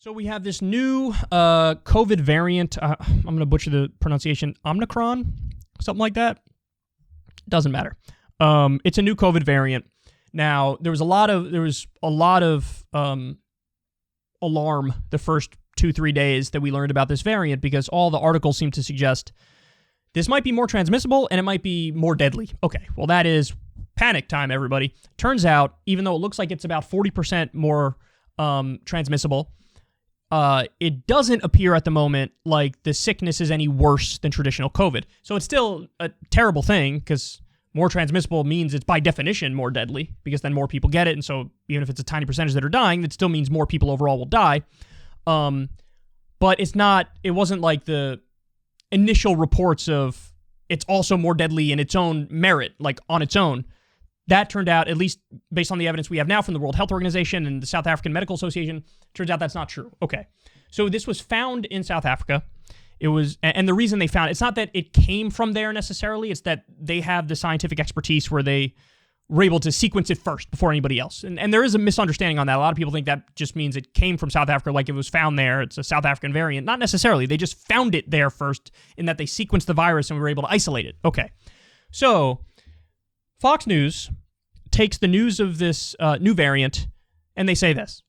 So we have this new COVID variant. I'm going to butcher the pronunciation. Omicron, something like that. Doesn't matter. It's a new COVID variant. Now there was a lot of alarm the first 2-3 days that we learned about this variant because all the articles seem to suggest this might be more transmissible and it might be more deadly. Okay, well that is panic time, everybody. Turns out, even though it looks like it's about 40% more transmissible, it doesn't appear at the moment like the sickness is any worse than traditional COVID. So it's still a terrible thing because more transmissible means it's by definition more deadly because then more people get it. And so even if it's a tiny percentage that are dying, that still means more people overall will die. But it wasn't like the initial reports of it's also more deadly in its own merit, like on its own. That turned out, at least based on the evidence we have now from the World Health Organization and the South African Medical Association, turns out that's not true. Okay. So this was found in South Africa. It was, and the reason they found it's not that it came from there necessarily, it's that they have the scientific expertise where they were able to sequence it first before anybody else. And there is a misunderstanding on that. A lot of people think that just means it came from South Africa, like it was found there. It's a South African variant. Not necessarily. They just found it there first in that they sequenced the virus and we were able to isolate it. Okay. So Fox News takes the news of this new variant and they say this.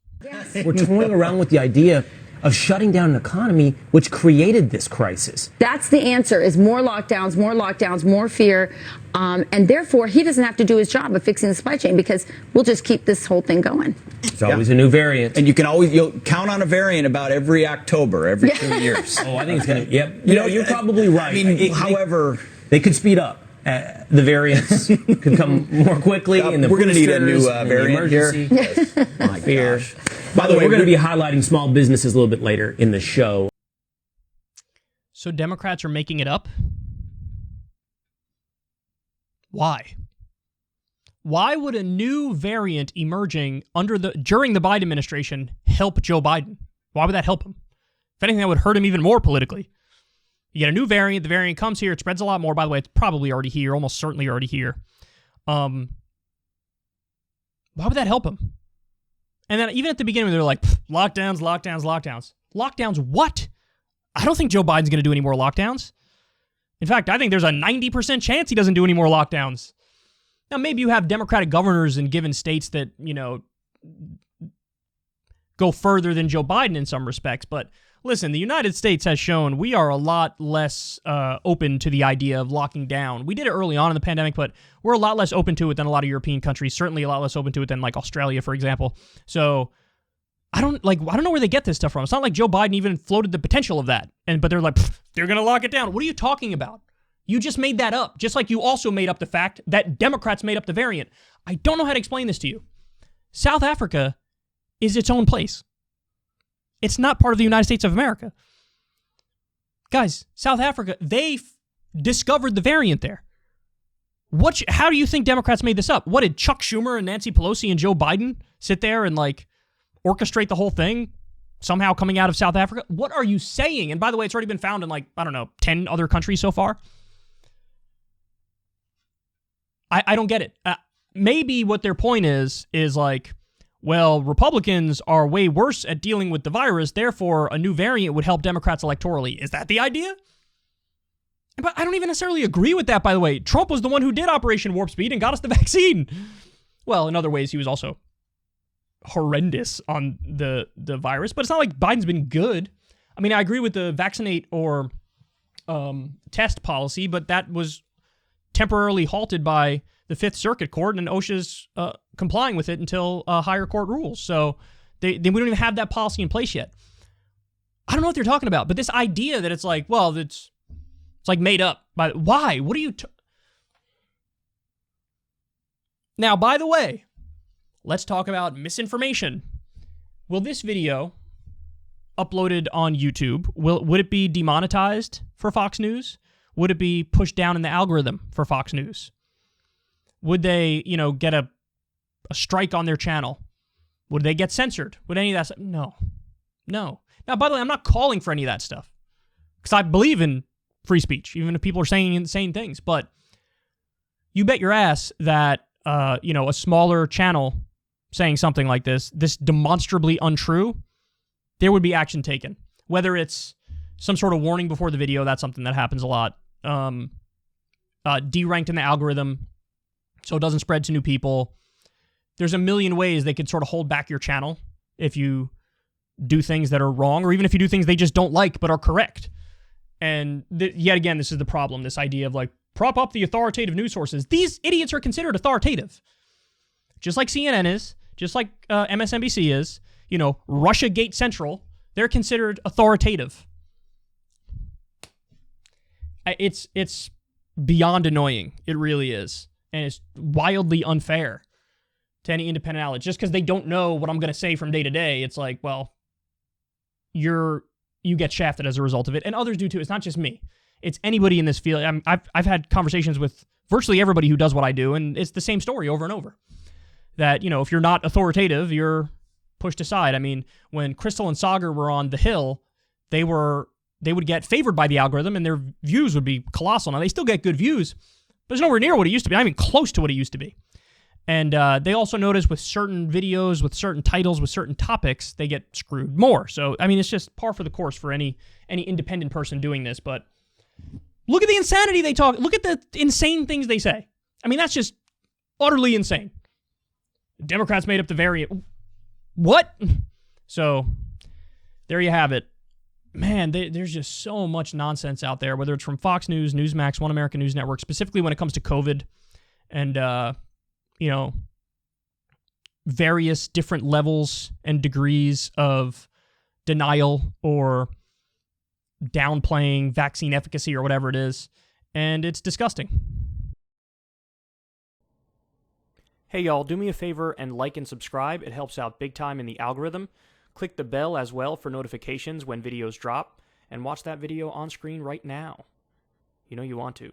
We're toying around with the idea of shutting down an economy which created this crisis. That's the answer, is more lockdowns, more fear. And therefore, he doesn't have to do his job of fixing the supply chain because we'll just keep this whole thing going. It's always a new variant. And you'll count on a variant about every October, every 2 years. Oh, I think it's going to, yep. You're probably right. I mean, however, they could speed up. The variants could come more quickly. And we're going to need a new variant here. My gosh. By the way, we're going to be highlighting small businesses a little bit later in the show. So Democrats are making it up? Why? Why would a new variant emerging during the Biden administration help Joe Biden? Why would that help him? If anything, that would hurt him even more politically. You get a new variant, the variant comes here, it spreads a lot more. By the way, it's probably already here, almost certainly already here. Why would that help him? And then even at the beginning, they're like, lockdowns. Lockdowns what? I don't think Joe Biden's going to do any more lockdowns. In fact, I think there's a 90% chance he doesn't do any more lockdowns. Now, maybe you have Democratic governors in given states that, go further than Joe Biden in some respects. But listen, the United States has shown we are a lot less open to the idea of locking down. We did it early on in the pandemic, but we're a lot less open to it than a lot of European countries, certainly a lot less open to it than like Australia, for example. So I don't know where they get this stuff from. It's not like Joe Biden even floated the potential of that. But they're like, they're going to lock it down. What are you talking about? You just made that up, just like you also made up the fact that Democrats made up the variant. I don't know how to explain this to you. South Africa is its own place. It's not part of the United States of America. Guys, South Africa, they discovered the variant there. How do you think Democrats made this up? What, did Chuck Schumer and Nancy Pelosi and Joe Biden sit there and orchestrate the whole thing somehow coming out of South Africa? What are you saying? And by the way, it's already been found in 10 other countries so far. I don't get it. Maybe what their point is well, Republicans are way worse at dealing with the virus, therefore a new variant would help Democrats electorally. Is that the idea? But I don't even necessarily agree with that, by the way. Trump was the one who did Operation Warp Speed and got us the vaccine. Well, in other ways, he was also horrendous on the virus, but it's not like Biden's been good. I mean, I agree with the vaccinate or test policy, but that was temporarily halted by the Fifth Circuit Court, and OSHA's complying with it until higher court rules. So we don't even have that policy in place yet. I don't know what they're talking about, but this idea that it's made up. Why? What are you... Now, by the way, let's talk about misinformation. Will this video uploaded on YouTube, would it be demonetized for Fox News? Would it be pushed down in the algorithm for Fox News? Would they, get a strike on their channel? Would they get censored? Would any of that stuff? No. Now, by the way, I'm not calling for any of that stuff because I believe in free speech, even if people are saying insane things. But you bet your ass that, a smaller channel saying something like this demonstrably untrue, there would be action taken. Whether it's some sort of warning before the video, that's something that happens a lot. Deranked in the algorithm so it doesn't spread to new people. There's a million ways they could sort of hold back your channel if you do things that are wrong, or even if you do things they just don't like but are correct. And yet again, this is the problem, this idea of like, prop up the authoritative news sources. These idiots are considered authoritative. Just like CNN is, just like MSNBC is, you know, Russiagate Central, they're considered authoritative. It's beyond annoying. It really is. And it's wildly unfair to any independent outlet. Just because they don't know what I'm going to say from day to day, it's like, well, you get shafted as a result of it. And others do too. It's not just me. It's anybody in this field. I've had conversations with virtually everybody who does what I do, and it's the same story over and over. That, you know, if you're not authoritative, you're pushed aside. I mean, when Crystal and Sagar were on The Hill, they would get favored by the algorithm, and their views would be colossal. Now, they still get good views, but it's nowhere near what it used to be, not even close to what it used to be. And they also notice with certain videos, with certain titles, with certain topics, they get screwed more. So, I mean, it's just par for the course for any independent person doing this. But look at the insanity they talk. Look at the insane things they say. I mean, that's just utterly insane. Democrats made up the variant. What? So, there you have it. Man, there's just so much nonsense out there, whether it's from Fox News, Newsmax, One American News Network, specifically when it comes to COVID and, you know, various different levels and degrees of denial or downplaying vaccine efficacy or whatever it is. And it's disgusting. Hey, y'all, do me a favor and like and subscribe. It helps out big time in the algorithm. Click the bell as well for notifications when videos drop, and watch that video on screen right now. You know you want to.